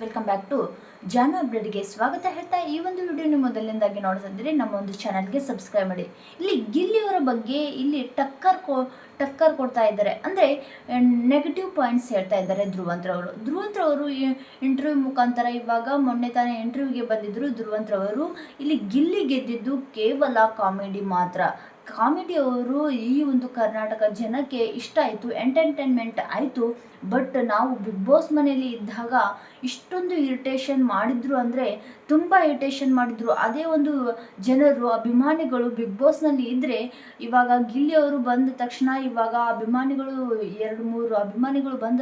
Welcome back to ಜಾನು ಅಪ್ಡೇಟ್ಗೆ ಸ್ವಾಗತ ಹೇಳ್ತಾ ಈ ಒಂದು ವಿಡಿಯೋನ ಮೊದಲನೇದಾಗಿ ನೋಡ್ತಿದ್ರೆ ನಮ್ಮ ಒಂದು ಚಾನಲ್ಗೆ ಸಬ್ಸ್ಕ್ರೈಬ್ ಮಾಡಿ. ಇಲ್ಲಿ ಗಿಲ್ಲಿಯವರ ಬಗ್ಗೆ ಇಲ್ಲಿ ಟಕ್ಕರ್ ಕೊಡ್ತಾ ಇದ್ದಾರೆ, ಅಂದರೆ ನೆಗೆಟಿವ್ ಪಾಯಿಂಟ್ಸ್ ಹೇಳ್ತಾ ಇದ್ದಾರೆ ಧ್ರುವಂತ್ರವರು ಇಂಟರ್ವ್ಯೂ ಮುಖಾಂತರ. ಇವಾಗ ಮೊನ್ನೆ ತಾನೇ ಇಂಟರ್ವ್ಯೂಗೆ ಬಂದಿದ್ದರು ಧ್ರುವಂತ್ರವರು. ಇಲ್ಲಿ ಗಿಲ್ಲಿ ಗೆದ್ದಿದ್ದು ಕೇವಲ ಕಾಮಿಡಿ ಮಾತ್ರ. ಕಾಮಿಡಿಯವರು ಈ ಒಂದು ಕರ್ನಾಟಕ ಜನಕ್ಕೆ ಇಷ್ಟ ಆಯಿತು, ಎಂಟರ್ಟೈನ್ಮೆಂಟ್ ಆಯಿತು. ಬಟ್ ನಾವು ಬಿಗ್ ಬಾಸ್ ಮನೆಯಲ್ಲಿ ಇದ್ದಾಗ ಇಷ್ಟೊಂದು ಇರಿಟೇಷನ್ ಮಾಡಿದ್ರು ಅಂದರೆ ತುಂಬ ಇರಿಟೇಷನ್ ಮಾಡಿದ್ರು. ಅದೇ ಒಂದು ಜನರು ಅಭಿಮಾನಿಗಳು ಬಿಗ್ ಬಾಸ್ನಲ್ಲಿ ಇದ್ದರೆ, ಇವಾಗ ಗಿಲ್ಲಿಯವರು ಬಂದ ತಕ್ಷಣ ಇವಾಗ ಅಭಿಮಾನಿಗಳು 2-3 ಅಭಿಮಾನಿಗಳು ಬಂದ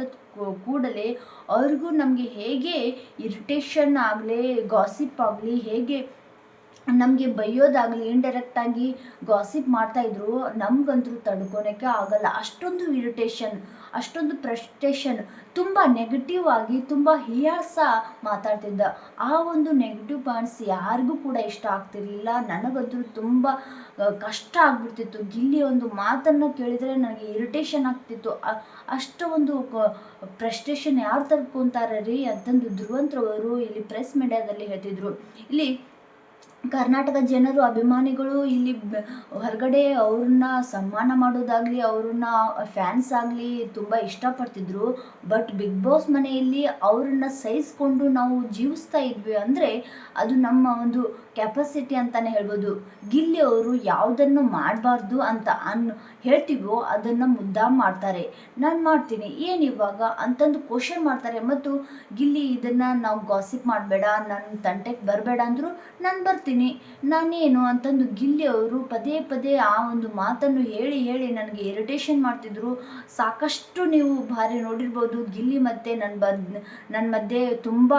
ಕೂಡಲೇ ಅವ್ರಿಗೂ ನಮಗೆ ಹೇಗೆ ಇರಿಟೇಷನ್ ಆಗಲಿ, ಗಾಸಿಪ್ ಆಗಲಿ, ಹೇಗೆ ನಮಗೆ ಬೈಯೋದಾಗಲಿ, ಇಂಡೈರೆಕ್ಟಾಗಿ ಗಾಸಿಪ್ ಮಾಡ್ತಾಯಿದ್ರು. ನಮಗಂತೂ ತಡ್ಕೊಳಕ್ಕೆ ಆಗಲ್ಲ. ಅಷ್ಟೊಂದು ಇರಿಟೇಷನ್, ಅಷ್ಟೊಂದು ಫ್ರಸ್ಟ್ರೇಷನ್, ತುಂಬ ನೆಗೆಟಿವ್ ಆಗಿ ತುಂಬ ಹೀಯಾಸ ಮಾತಾಡ್ತಿದ್ದ. ಆ ಒಂದು ನೆಗೆಟಿವ್ ಪಾಯಿಂಟ್ಸ್ ಯಾರಿಗೂ ಕೂಡ ಇಷ್ಟ ಆಗ್ತಿರ್ಲಿಲ್ಲ. ನನಗಂತೂ ತುಂಬ ಕಷ್ಟ ಆಗ್ಬಿಡ್ತಿತ್ತು. ಗಿಲ್ಲಿ ಒಂದು ಮಾತನ್ನು ಕೇಳಿದರೆ ನನಗೆ ಇರಿಟೇಷನ್ ಆಗ್ತಿತ್ತು. ಅಷ್ಟು ಒಂದು ಫ್ರಸ್ಟ್ರೇಷನ್ ಯಾರು ತಡ್ಕೊತಾರೆ ರೀ ಅಂತಂದು ಧ್ರುವಂತ್ರವರು ಇಲ್ಲಿ ಪ್ರೆಸ್ ಮೀಡಿಯಾದಲ್ಲಿ ಹೇಳ್ತಿದ್ರು. ಇಲ್ಲಿ ಕರ್ನಾಟಕ ಜನರು ಅಭಿಮಾನಿಗಳು ಇಲ್ಲಿ ಹೊರಗಡೆ ಅವ್ರನ್ನ ಸನ್ಮಾನ ಮಾಡೋದಾಗಲಿ, ಅವ್ರನ್ನ ಫ್ಯಾನ್ಸ್ ಆಗಲಿ ತುಂಬ ಇಷ್ಟಪಡ್ತಿದ್ರು. ಬಟ್ ಬಿಗ್ ಬಾಸ್ ಮನೆಯಲ್ಲಿ ಅವ್ರನ್ನ ಸಹಿಸ್ಕೊಂಡು ನಾವು ಜೀವಿಸ್ತಾ ಇದ್ವಿ ಅಂದರೆ ಅದು ನಮ್ಮ ಒಂದು ಕೆಪಾಸಿಟಿ ಅಂತಲೇ ಹೇಳ್ಬೋದು. ಗಿಲ್ಲಿ ಅವರು ಯಾವುದನ್ನು ಮಾಡಬಾರ್ದು ಅಂತ ಹೇಳ್ತೀವೋ ಅದನ್ನು ಮುದ್ದಾಂ ಮಾಡ್ತಾರೆ. ನಾನು ಮಾಡ್ತೀನಿ ಏನಿವಾಗ ಅಂತಂದು ಕ್ವಶನ್ ಮಾಡ್ತಾರೆ. ಮತ್ತು ಗಿಲ್ಲಿ ಇದನ್ನು ನಾವು ಗಾಸಿಪ್ ಮಾಡಬೇಡ, ನನ್ನ ತಂಟೆಗೆ ಬರಬೇಡ ಅಂದರು ನಾನು ಬರ್ತೀನಿ, ನಾನೇನು ಅಂತಂದು ಗಿಲ್ಲಿ ಅವರು ಪದೇ ಪದೇ ಆ ಒಂದು ಮಾತನ್ನು ಹೇಳಿ ಹೇಳಿ ನನಗೆ ಇರಿಟೇಷನ್ ಮಾಡ್ತಿದ್ರು. ಸಾಕಷ್ಟು ನೀವು ಬಾರಿ ನೋಡಿರ್ಬೋದು ಗಿಲ್ಲಿ ಮತ್ತು ನನ್ನ ಮಧ್ಯೆ ತುಂಬ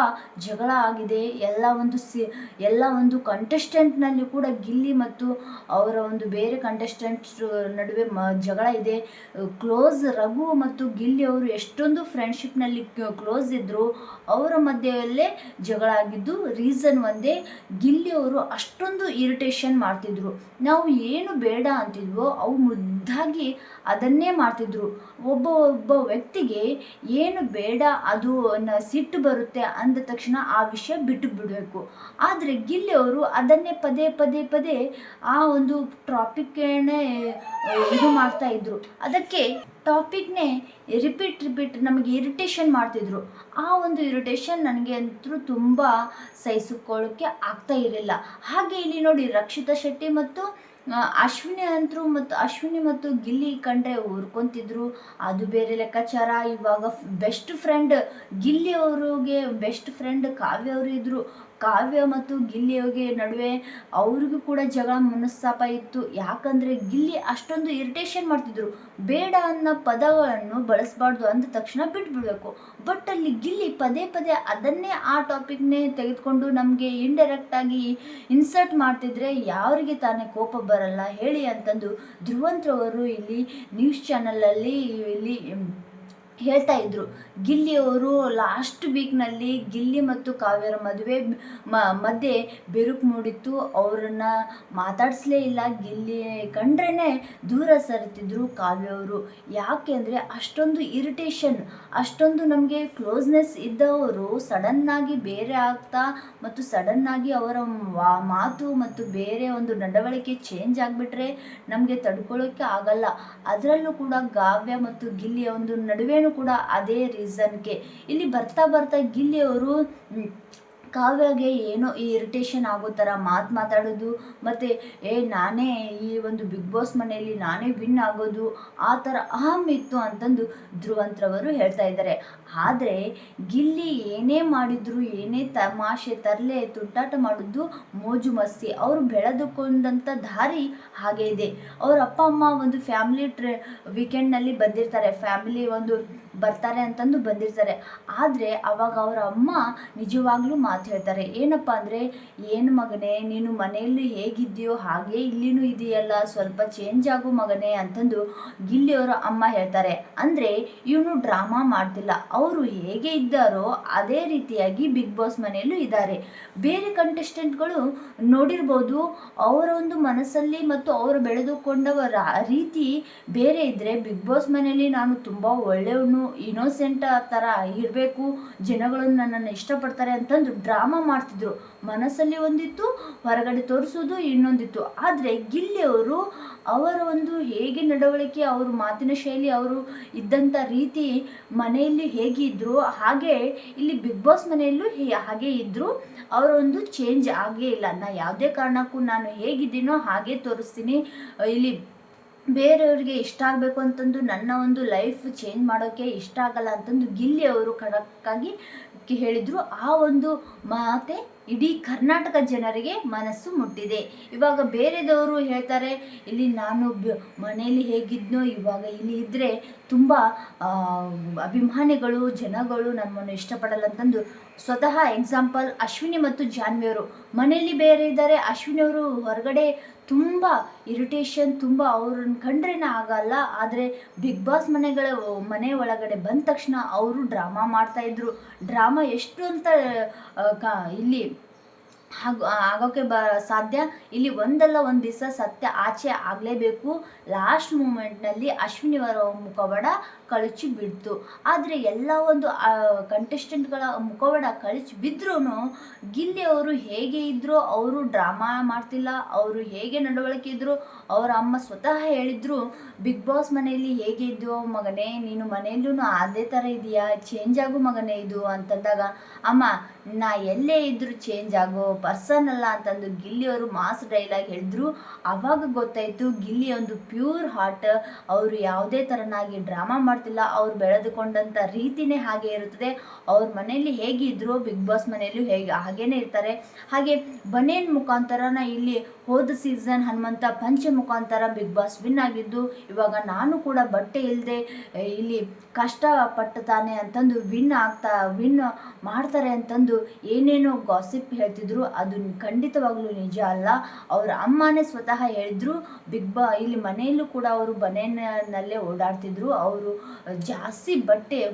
ಜಗಳ ಆಗಿದೆ. ಎಲ್ಲ ಒಂದು ಕಂಟೆಸ್ಟೆಂಟ್ನಲ್ಲಿ ಕೂಡ ಗಿಲ್ಲಿ ಮತ್ತು ಅವರ ಒಂದು ಬೇರೆ ಕಂಟೆಸ್ಟೆಂಟ್ಸ್ ನಡುವೆ ಜಗಳ ಇದೆ. ರಘು ಮತ್ತು ಗಿಲ್ಲಿ ಅವರು ಎಷ್ಟೊಂದು ಫ್ರೆಂಡ್ಶಿಪ್ನಲ್ಲಿ ಕ್ಲೋಸ್ ಇದ್ದರು, ಅವರ ಮಧ್ಯೆಯಲ್ಲೇ ಜಗಳ ಆಗಿದ್ದು ರೀಸನ್ ಒಂದೇ, ಗಿಲ್ಲಿ ಅವರು ಅಷ್ಟೊಂದು ಇರಿಟೇಷನ್ ಮಾಡ್ತಿದ್ರು. ನಾವು ಏನು ಬೇಡ ಅಂತಿದ್ವೋ ಅವು ಮುದ್ದಾಗಿ ಅದನ್ನೇ ಮಾಡ್ತಿದ್ರು. ಒಬ್ಬ ವ್ಯಕ್ತಿಗೆ ಏನು ಬೇಡ ಅದು ಸಿಟ್ಟು ಬರುತ್ತೆ ಅಂದ ತಕ್ಷಣ ಆ ವಿಷಯ ಬಿಟ್ಟು ಬಿಡಬೇಕು. ಆದರೆ ಗಿಲ್ಲಿ ಅವರು ಅದನ್ನೇ ಪದೇ ಪದೇ ಪದೇ ಆ ಒಂದು ಟಾಪಿಕ್ನೇ ಇದು ಮಾಡ್ತಾ ಇದ್ರು. ಅದಕ್ಕೆ ಟಾಪಿಕ್ನೇ ರಿಪೀಟ್ ನಮಗೆ ಇರಿಟೇಷನ್ ಮಾಡ್ತಿದ್ರು. ಆ ಒಂದು ಇರಿಟೇಷನ್ ನನಗೆ ಅಂತೂ ತುಂಬ ಸಹಿಸಿಕೊಳ್ಳೋಕ್ಕೆ ಆಗ್ತಾ ಇರಲಿಲ್ಲ. ಹಾಗೆ ಇಲ್ಲಿ ನೋಡಿ ರಕ್ಷಿತಾ ಶೆಟ್ಟಿ ಮತ್ತು ಅಶ್ವಿನಿ ಮತ್ತು ಗಿಲ್ಲಿ ಕಂಡ್ರೆ ಊರ್ಕೊಂತಿದ್ರು. ಅದು ಬೇರೆ ಲೆಕ್ಕಾಚಾರ. ಇವಾಗ ಬೆಸ್ಟ್ ಫ್ರೆಂಡ್ ಗಿಲ್ಲಿ ಅವ್ರಿಗೆ ಬೆಸ್ಟ್ ಫ್ರೆಂಡ್ ಕಾವ್ಯ ಅವರು ಇದ್ದರು. ಕಾವ್ಯ ಮತ್ತು ಗಿಲ್ಲಿಯವರಿಗೆ ನಡುವೆ ಅವ್ರಿಗೂ ಕೂಡ ಜಗಳ ಮನಸ್ತಾಪ ಇತ್ತು. ಯಾಕಂದರೆ ಗಿಲ್ಲಿ ಅಷ್ಟೊಂದು ಇರಿಟೇಷನ್ ಮಾಡ್ತಿದ್ರು. ಬೇಡ ಅನ್ನೋ ಪದಗಳನ್ನು ಬಳಸಬಾರ್ದು ಅಂದ ತಕ್ಷಣ ಬಿಟ್ಬಿಡಬೇಕು. ಬಟ್ ಅಲ್ಲಿ ಗಿಲ್ಲಿ ಪದೇ ಪದೇ ಅದನ್ನೇ ಆ ಟಾಪಿಕ್ನೇ ತೆಗೆದುಕೊಂಡು ನಮಗೆ ಇಂಡೈರೆಕ್ಟಾಗಿ ಇನ್ಸರ್ಟ್ ಮಾಡ್ತಿದ್ರೆ ಯಾರಿಗೆ ತಾನೇ ಕೋಪ ಬರಲ್ಲ ಹೇಳಿ ಅಂತಂದು ಧ್ರುವಂತ್ರವರು ಇಲ್ಲಿ ನ್ಯೂಸ್ ಚಾನಲಲ್ಲಿ ಇಲ್ಲಿ ಹೇಳ್ತಾ ಇದ್ರು. ಗಿಲ್ಲಿಯವರು ಲಾಸ್ಟ್ ವೀಕ್ನಲ್ಲಿ ಗಿಲ್ಲಿ ಮತ್ತು ಕಾವ್ಯರ ಮದುವೆ ಮಧ್ಯೆ ಬಿರುಕು ಮೂಡಿತ್ತು. ಅವರನ್ನು ಮಾತಾಡಿಸ್ಲೇ ಇಲ್ಲ. ಗಿಲ್ಲಿ ಕಂಡ್ರೇ ದೂರ ಸರಿತಿದ್ರು ಕಾವ್ಯವರು. ಯಾಕೆ ಅಂದರೆ ಅಷ್ಟೊಂದು ಇರಿಟೇಷನ್, ಅಷ್ಟೊಂದು ನಮಗೆ ಕ್ಲೋಸ್ನೆಸ್ ಇದ್ದವರು ಸಡನ್ನಾಗಿ ಬೇರೆ ಆಗ್ತಾ ಮತ್ತು ಸಡನ್ನಾಗಿ ಅವರ ಮಾತು ಮತ್ತು ಬೇರೆ ಒಂದು ನಡವಳಿಕೆ ಚೇಂಜ್ ಆಗಿಬಿಟ್ರೆ ನಮಗೆ ತಡ್ಕೊಳ್ಳೋಕ್ಕೆ ಆಗಲ್ಲ. ಅದರಲ್ಲೂ ಕೂಡ ಕಾವ್ಯ ಮತ್ತು ಗಿಲ್ಲಿಯ ಒಂದು ನಡುವೆ ಕೂಡ ಅದೇ ರೀಸನ್ಗೆ ಇಲ್ಲಿ ಬರ್ತಾ ಗಿಲ್ಲಿಯವರು ಕಾವ್ಯಗೆ ಏನೋ ಈ ಇರಿಟೇಷನ್ ಆಗೋ ಥರ ಮಾತಾಡೋದು, ಮತ್ತು ನಾನೇ ಈ ಒಂದು ಬಿಗ್ ಬಾಸ್ ಮನೆಯಲ್ಲಿ ನಾನೇ ವಿನ್ ಆಗೋದು, ಆ ಥರ ಅಹಂ ಇತ್ತು ಅಂತಂದು ಧ್ರುವಂತ್ರವರು ಹೇಳ್ತಾ ಇದ್ದಾರೆ. ಆದರೆ ಗಿಲ್ಲಿ ಏನೇ ಮಾಡಿದ್ರು, ಏನೇ ತಮಾಷೆ ತರಲೆ ತುಂಟಾಟ ಮಾಡಿದ್ದು ಮೋಜು ಮಸ್ತಿ. ಅವರು ಬೆಳೆದುಕೊಂಡಂಥ ದಾರಿ ಹಾಗೆ ಇದೆ. ಅವ್ರ ಅಪ್ಪ ಅಮ್ಮ ಒಂದು ಫ್ಯಾಮಿಲಿ ವೀಕೆಂಡ್ನಲ್ಲಿ ಬಂದಿರ್ತಾರೆ, ಫ್ಯಾಮಿಲಿ ಒಂದು ಬರ್ತಾರೆ ಅಂತಂದು ಬಂದಿರ್ತಾರೆ. ಆದರೆ ಅವಾಗ ಅವರ ಅಮ್ಮ ನಿಜವಾಗ್ಲೂ ಮಾತು ಹೇಳ್ತಾರೆ. ಏನಪ್ಪ ಅಂದರೆ, ಏನು ಮಗನೇ ನೀನು ಮನೆಯಲ್ಲಿ ಹೇಗಿದ್ದೀಯೋ ಹಾಗೆ ಇಲ್ಲಿನೂ ಇದೆಯಲ್ಲ, ಸ್ವಲ್ಪ ಚೇಂಜ್ ಆಗು ಮಗನೇ ಅಂತಂದು ಗಿಲ್ಲಿಯವರ ಅಮ್ಮ ಹೇಳ್ತಾರೆ. ಅಂದರೆ ಇವನು ಡ್ರಾಮಾ ಮಾಡ್ತಿಲ್ಲ, ಅವರು ಹೇಗೆ ಇದ್ದಾರೋ ಅದೇ ರೀತಿಯಾಗಿ ಬಿಗ್ ಬಾಸ್ ಮನೆಯಲ್ಲೂ ಇದ್ದಾರೆ. ಬೇರೆ ಕಂಟೆಸ್ಟೆಂಟ್ಗಳು ನೋಡಿರ್ಬೋದು, ಅವರ ಒಂದು ಮನಸ್ಸಲ್ಲಿ ಮತ್ತು ಅವರು ಬೆಳೆದುಕೊಂಡವರ ರೀತಿ ಬೇರೆ ಇದ್ದರೆ, ಬಿಗ್ ಬಾಸ್ ಮನೆಯಲ್ಲಿ ನಾನು ತುಂಬ ಒಳ್ಳೆಯವನು, ಇನೋಸೆಂಟ್ ಥರ ಇರಬೇಕು, ಜನಗಳು ನನ್ನನ್ನು ಇಷ್ಟಪಡ್ತಾರೆ ಅಂತಂದು ಡ್ರಾಮಾ ಮಾಡ್ತಿದ್ರು. ಮನಸ್ಸಲ್ಲಿ ಒಂದಿತ್ತು, ಹೊರಗಡೆ ತೋರಿಸೋದು ಇನ್ನೊಂದಿತ್ತು. ಆದರೆ ಗಿಲ್ಲಿಯವರು ಅವರ ಒಂದು ಹೇಗೆ ನಡವಳಿಕೆ, ಅವರು ಮಾತಿನ ಶೈಲಿ, ಅವರು ಇದ್ದಂಥ ರೀತಿ ಮನೆಯಲ್ಲಿ ಹೇಗೆ ಇದ್ದರು ಹಾಗೆ ಇಲ್ಲಿ ಬಿಗ್ ಬಾಸ್ ಮನೆಯಲ್ಲೂ ಹಾಗೆ ಇದ್ದರು. ಅವರ ಒಂದು ಚೇಂಜ್ ಆಗೇ ಇಲ್ಲ. ಯಾವುದೇ ಕಾರಣಕ್ಕೂ ನಾನು ಹೇಗಿದ್ದೀನೋ ಹಾಗೆ ತೋರಿಸ್ತೀನಿ, ಇಲ್ಲಿ ಬೇರೆಯವ್ರಿಗೆ ಇಷ್ಟ ಆಗಬೇಕು ಅಂತಂದು ನನ್ನ ಒಂದು ಲೈಫ್ ಚೇಂಜ್ ಮಾಡೋಕ್ಕೆ ಇಷ್ಟ ಆಗಲ್ಲ ಅಂತಂದು ಗಿಲ್ಲಿ ಅವರು ಖಡಕ್ಕಾಗಿ ಹೇಳಿದರು. ಆ ಒಂದು ಮಾತೆ ಇಡೀ ಕರ್ನಾಟಕ ಜನರಿಗೆ ಮನಸ್ಸು ಮುಟ್ಟಿದೆ. ಇವಾಗ ಬೇರೆದವರು ಹೇಳ್ತಾರೆ, ಇಲ್ಲಿ ನಾನು ಮನೆಯಲ್ಲಿ ಹೇಗಿದ್ನೋ ಇವಾಗ ಇಲ್ಲಿ ಇದ್ದರೆ ತುಂಬ ಅಭಿಮಾನಿಗಳು ಜನಗಳು ನಮ್ಮನ್ನು ಇಷ್ಟಪಡಲ್ಲ ಅಂತಂದು. ಸ್ವತಃ ಎಕ್ಸಾಂಪಲ್ ಅಶ್ವಿನಿ ಮತ್ತು ಜಾನ್ವಿಯವರು ಮನೆಯಲ್ಲಿ ಬೇರೆ ಇದ್ದಾರೆ, ಅಶ್ವಿನಿಯವರು ಹೊರಗಡೆ ತುಂಬ ಇರಿಟೇಷನ್, ತುಂಬ ಅವ್ರನ್ನ ಕಂಡ್ರೇನ ಆಗಲ್ಲ. ಆದರೆ ಬಿಗ್ ಬಾಸ್ ಮನೆ ಒಳಗಡೆ ಬಂದ ತಕ್ಷಣ ಅವರು ಡ್ರಾಮಾ ಮಾಡ್ತಾಯಿದ್ರು. ಡ್ರಾಮಾ ಎಷ್ಟು ಅಂತ ಇಲ್ಲಿ ಆಗೋಕ್ಕೆ ಸಾಧ್ಯ. ಇಲ್ಲಿ ಒಂದಲ್ಲ ಒಂದು ದಿವಸ ಸತ್ಯ ಆಚೆ ಆಗಲೇಬೇಕು. ಲಾಸ್ಟ್ ಮೂಮೆಂಟ್ನಲ್ಲಿ ಅಶ್ವಿನಿಯವರ ಮುಖವಾಡ ಕಳಚಿ ಬಿಡ್ತು. ಆದರೆ ಎಲ್ಲ ಒಂದು ಕಂಟೆಸ್ಟೆಂಟ್ಗಳ ಮುಖವಾಡ ಕಳಚಿ ಬಿದ್ರೂ ಗಿಲ್ಲಿ ಅವರು ಹೇಗೆ ಇದ್ದರು, ಅವರು ಡ್ರಾಮಾ ಮಾಡ್ತಿಲ್ಲ, ಅವರು ಹೇಗೆ ನಡವಳಿಕೆ ಇದ್ದರು. ಅವರ ಅಮ್ಮ ಸ್ವತಃ ಹೇಳಿದರು, ಬಿಗ್ ಬಾಸ್ ಮನೆಯಲ್ಲಿ ಹೇಗೆ ಇದ್ದು ಮಗನೇ, ನೀನು ಮನೆಯಲ್ಲೂ ಅದೇ ಥರ ಇದೆಯಾ, ಚೇಂಜ್ ಆಗು ಮಗನೇ ಇದು ಅಂತಂದಾಗ, ಅಮ್ಮ ನಾ ಎಲ್ಲೇ ಇದ್ದರೂ ಚೇಂಜ್ ಆಗೋ ಪರ್ಸನ್ ಅಲ್ಲ ಅಂತಂದು ಗಿಲ್ಲಿಯವರು ಮಾಸ್ ಡೈಲಾಗ್ ಹೇಳಿದ್ರು. ಆವಾಗ ಗೊತ್ತಾಯಿತು ಗಿಲ್ಲಿ ಒಂದು ಪ್ಯೂರ್ ಹಾರ್ಟ್, ಅವರು ಯಾವುದೇ ಥರನಾಗಿ ಡ್ರಾಮಾ ಮಾಡ್ತಿಲ್ಲ, ಅವ್ರು ಬೆಳೆದುಕೊಂಡಂಥ ರೀತಿನೇ ಹಾಗೆ ಇರುತ್ತದೆ. ಅವ್ರ ಮನೆಯಲ್ಲಿ ಹೇಗಿದ್ರು ಬಿಗ್ ಬಾಸ್ ಮನೆಯಲ್ಲೂ ಹಾಗೇನೇ ಇರ್ತಾರೆ. ಹಾಗೆ ಬನೇನ್ ಮುಖಾಂತರನ ಇಲ್ಲಿ ಹೋದ ಸೀಸನ್ ಹನುಮಂತ ಪಂಚೆ ಮುಖಾಂತರ ಬಿಗ್ ಬಾಸ್ ವಿನ್ ಆಗಿದ್ದು, ಇವಾಗ ನಾನು ಕೂಡ ಬಟ್ಟೆ ಇಲ್ಲದೆ ಇಲ್ಲಿ ಕಷ್ಟಪಟ್ಟು ತಾನೆ ಅಂತಂದು ವಿನ್ ಮಾಡ್ತಾರೆ ಅಂತಂದು ಏನೇನೋ ಗಾಸಿಪ್ ಹೇಳ್ತಿದ್ರು. ಅದು ಖಂಡಿತವಾಗ್ಲೂ ನಿಜ ಅಲ್ಲ. ಅವರ ಅಮ್ಮನೇ ಸ್ವತಃ ಹೇಳಿದ್ರು, ಇಲ್ಲಿ ಮನೆಯಲ್ಲೂ ಕೂಡ ಅವರು ಬನೇನಲ್ಲೇ ಓಡಾಡ್ತಿದ್ರು. ಅವರು ಜಾಸ್ತಿ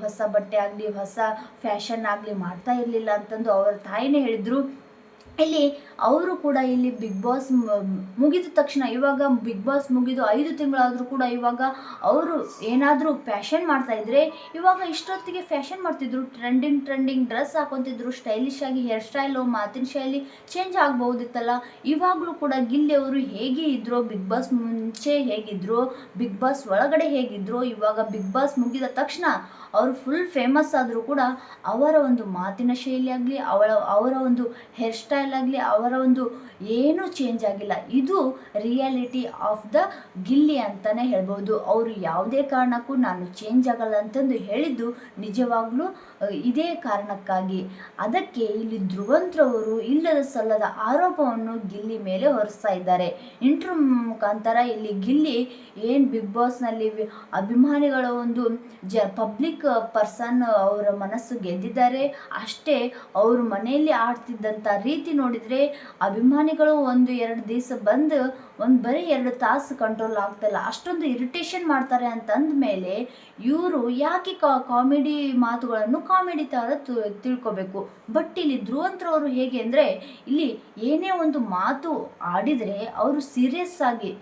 ಹೊಸ ಬಟ್ಟೆ ಆಗಲಿ ಹೊಸ ಫ್ಯಾಷನ್ ಆಗಲಿ ಮಾಡ್ತಾ ಇರಲಿಲ್ಲ ಅಂತಂದು ಅವರ ತಾಯಿನೇ ಹೇಳಿದರು. ಇಲ್ಲಿ ಅವರು ಕೂಡ ಇಲ್ಲಿ ಬಿಗ್ ಬಾಸ್ ಮುಗಿದ ತಕ್ಷಣ, ಇವಾಗ ಬಿಗ್ ಬಾಸ್ ಮುಗಿದು 5 ತಿಂಗಳಾದರೂ ಕೂಡ ಇವಾಗ ಅವರು ಏನಾದರೂ ಫ್ಯಾಷನ್ ಮಾಡ್ತಾಯಿದ್ರೆ, ಇವಾಗ ಇಷ್ಟೊತ್ತಿಗೆ ಫ್ಯಾಷನ್ ಮಾಡ್ತಿದ್ರು, ಟ್ರೆಂಡಿಂಗ್ ಡ್ರೆಸ್ ಹಾಕೊತಿದ್ರು, ಸ್ಟೈಲಿಶ್ ಆಗಿ ಹೇರ್ ಸ್ಟೈಲು, ಮಾತಿನ ಶೈಲಿ ಚೇಂಜ್ ಆಗ್ಬೋದಿತ್ತಲ್ಲ. ಇವಾಗಲೂ ಕೂಡ ಗಿಲ್ಲಿ ಅವರು ಹೇಗೆ ಇದ್ರೋ, ಬಿಗ್ ಬಾಸ್ ಮುಂಚೆ ಹೇಗಿದ್ರು, ಬಿಗ್ ಬಾಸ್ ಒಳಗಡೆ ಹೇಗಿದ್ರು, ಇವಾಗ ಬಿಗ್ ಬಾಸ್ ಮುಗಿದ ತಕ್ಷಣ ಅವರು ಫುಲ್ ಫೇಮಸ್ ಆದರೂ ಕೂಡ ಅವರ ಒಂದು ಮಾತಿನ ಶೈಲಿ ಆಗಲಿ, ಅವರ ಒಂದು ಹೇರ್ ಸ್ಟೈಲ್ ಆಗಲಿ, ಅವರ ಒಂದು ಏನೂ ಚೇಂಜ್ ಆಗಿಲ್ಲ. ಇದು ರಿಯಾಲಿಟಿ ಆಫ್ ದ ಗಿಲ್ಲಿ ಅಂತಲೇ ಹೇಳ್ಬೋದು. ಅವರು ಯಾವುದೇ ಕಾರಣಕ್ಕೂ ನಾನು ಚೇಂಜ್ ಆಗಲ್ಲ ಅಂತಂದು ಹೇಳಿದ್ದು ನಿಜವಾಗ್ಲೂ ಇದೇ ಕಾರಣಕ್ಕಾಗಿ. ಅದಕ್ಕೆ ಇಲ್ಲಿ ಧ್ರುವಂತ್ರವರು ಇಲ್ಲದ ಸಲ್ಲದ ಆರೋಪವನ್ನು ಗಿಲ್ಲಿ ಮೇಲೆ ಹೊರಿಸ್ತಾ ಇದ್ದಾರೆ. ಇಂಟರ್ವ್ಯೂ ಮುಖಾಂತರ ಇಲ್ಲಿ ಗಿಲ್ಲಿ ಏನು ಬಿಗ್ ಬಾಸ್ನಲ್ಲಿ ಅಭಿಮಾನಿಗಳ ಒಂದು ಪಬ್ಲಿಕ್ ಪರ್ಸನ್ ಅವರ ಮನಸ್ಸು ಗೆದ್ದಿದ್ದಾರೆ. ಅಷ್ಟೇ ಅವರು ಮನೆಯಲ್ಲಿ ಆಡ್ತಿದ್ದಂಥ ರೀತಿ ನೋಡಿದರೆ ಅಭಿಮಾನಿಗಳು 1-2 ದಿವಸ ಬಂದು ಬರೀ 2 ತಾಸು ಕಂಟ್ರೋಲ್ ಆಗ್ತಾಯಿಲ್ಲ, ಅಷ್ಟೊಂದು ಇರಿಟೇಷನ್ ಮಾಡ್ತಾರೆ ಅಂತಂದ ಮೇಲೆ ಇವರು ಯಾಕೆ ಕಾಮಿಡಿ ಮಾತುಗಳನ್ನು ಕಾಮಿಡಿ ಥರ ತಿಳ್ಕೊಬೇಕು. ಬಟ್ ಇಲ್ಲಿ ಧ್ರುವಂತ್ರವರು ಹೇಗೆ ಅಂದರೆ, ಇಲ್ಲಿ ಏನೇ ಒಂದು ಮಾತು ಆಡಿದರೆ ಅವರು ಸೀರಿಯಸ್ ಆಗಿ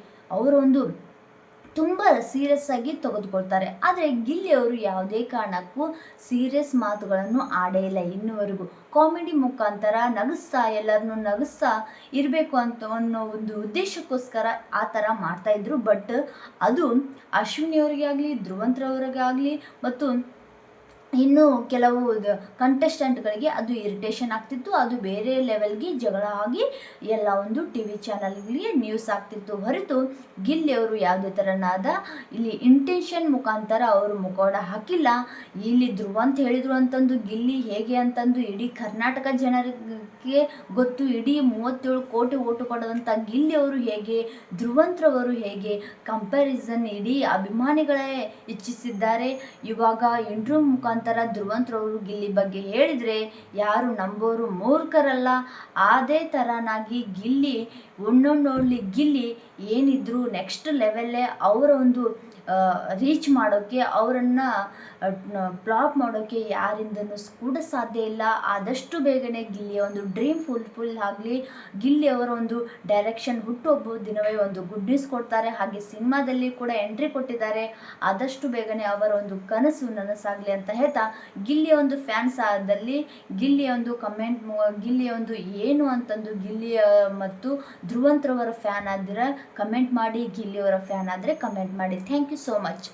ತುಂಬ ಸೀರಿಯಸ್ ಆಗಿ ತೆಗೆದುಕೊಳ್ತಾರೆ. ಆದರೆ ಗಿಲ್ಲಿ ಅವರು ಯಾವುದೇ ಕಾರಣಕ್ಕೂ ಸೀರಿಯಸ್ ಮಾತುಗಳನ್ನು ಆಡೇ ಇಲ್ಲ ಇನ್ನುವರೆಗೂ. ಕಾಮಿಡಿ ಮುಖಾಂತರ ಎಲ್ಲರನ್ನೂ ನಗಿಸ್ತಾ ಇರಬೇಕು ಅನ್ನೋ ಒಂದು ಉದ್ದೇಶಕ್ಕೋಸ್ಕರ ಆ ಥರ ಮಾಡ್ತಾಯಿದ್ರು. ಬಟ್ ಅದು ಅಶ್ವಿನಿಯವರಿಗೆ ಆಗಲಿ, ಧ್ರುವಂತ್ರವರಿಗಾಗಲಿ ಮತ್ತು ಇನ್ನು ಕೆಲವು ಕಂಟೆಸ್ಟೆಂಟ್ಗಳಿಗೆ ಅದು ಇರಿಟೇಷನ್ ಆಗ್ತಿತ್ತು. ಅದು ಬೇರೆ ಲೆವೆಲ್ಗೆ ಜಗಳ ಆಗಿ ಎಲ್ಲ ಒಂದು TV ಚಾನಲ್ಗಳಿಗೆ ನ್ಯೂಸ್ ಆಗ್ತಿತ್ತು ಹೊರತು ಗಿಲ್ಲಿ ಅವರು ಯಾವುದೇ ಥರನಾದ ಇಲ್ಲಿ ಇಂಟೆನ್ಷನ್ ಮುಖಾಂತರ ಅವರು ಮುಖವಾಡ ಹಾಕಿಲ್ಲ. ಇಲ್ಲಿ ಧ್ರುವಂತ ಹೇಳಿದ್ರು ಅಂತಂದು ಗಿಲ್ಲಿ ಹೇಗೆ ಅಂತಂದು ಇಡೀ ಕರ್ನಾಟಕ ಜನರಿಗೆ ಗೊತ್ತು. ಇಡೀ 37 ಕೋಟಿ ಓಟು ಕೊಡೋದಂಥ ಗಿಲ್ಲಿ ಅವರು ಹೇಗೆ, ಧ್ರುವಂತ್ರವರು ಹೇಗೆ, ಕಂಪ್ಯಾರಿಸನ್ ಇಡೀ ಅಭಿಮಾನಿಗಳೇ ಇಚ್ಛಿಸಿದ್ದಾರೆ. ಇವಾಗ ಇಂಟರ್ವ್ಯೂ ಮುಖಾಂತರ ಥರ ಧ್ರುವಂತ್ರವರು ಗಿಲ್ಲಿ ಬಗ್ಗೆ ಹೇಳಿದರೆ ಯಾರು ನಂಬೋರು ಮೂರ್ಖರಲ್ಲ. ಅದೇ ಥರನಾಗಿ ಗಿಲ್ಲಿ ಒಳ್ಳೊಳ್ಳೆ ಗಿಲ್ಲಿ ಏನಿದ್ರು ನೆಕ್ಸ್ಟ್ ಲೆವೆಲ್ಲೇ ಅವರ ಒಂದು ರೀಚ್ ಮಾಡೋಕ್ಕೆ, ಅವರನ್ನು ಫ್ಲಾಪ್ ಮಾಡೋಕ್ಕೆ ಯಾರಿಂದನೂ ಕೂಡ ಸಾಧ್ಯ ಇಲ್ಲ. ಆದಷ್ಟು ಬೇಗನೆ ಗಿಲ್ಲಿಯ ಒಂದು ಡ್ರೀಮ್ ಫುಲ್ ಆಗಲಿ. ಗಿಲ್ಲಿ ಅವರ ಒಂದು ಡೈರೆಕ್ಷನ್ ಹುಟ್ಟುಹಬ್ಬದ ದಿನವೇ ಒಂದು ಗುಡ್ ನ್ಯೂಸ್ ಕೊಡ್ತಾರೆ. ಹಾಗೆ ಸಿನಿಮಾದಲ್ಲಿ ಕೂಡ ಎಂಟ್ರಿ ಕೊಟ್ಟಿದ್ದಾರೆ. ಆದಷ್ಟು ಬೇಗನೆ ಅವರ ಒಂದು ಕನಸು ನನಸಾಗಲಿ ಅಂತ ಹೇಳ್ತಾ, ಗಿಲ್ಲಿಯ ಒಂದು ಫ್ಯಾನ್ಸ್ ಆದಲ್ಲಿ ಗಿಲ್ಲಿಯ ಒಂದು ಕಮೆಂಟ್, ಗಿಲ್ಲಿಯ ಒಂದು ಏನು ಅಂತಂದು ಗಿಲ್ಲಿಯ ಮತ್ತು ಧ್ರುವಂತ್ರವರ ಫ್ಯಾನ್ ಆದರೆ ಕಮೆಂಟ್ ಮಾಡಿ, ಗಿಲ್ಲಿಯವರ ಫ್ಯಾನ್ ಆದರೆ ಕಮೆಂಟ್ ಮಾಡಿ. Thank you so much.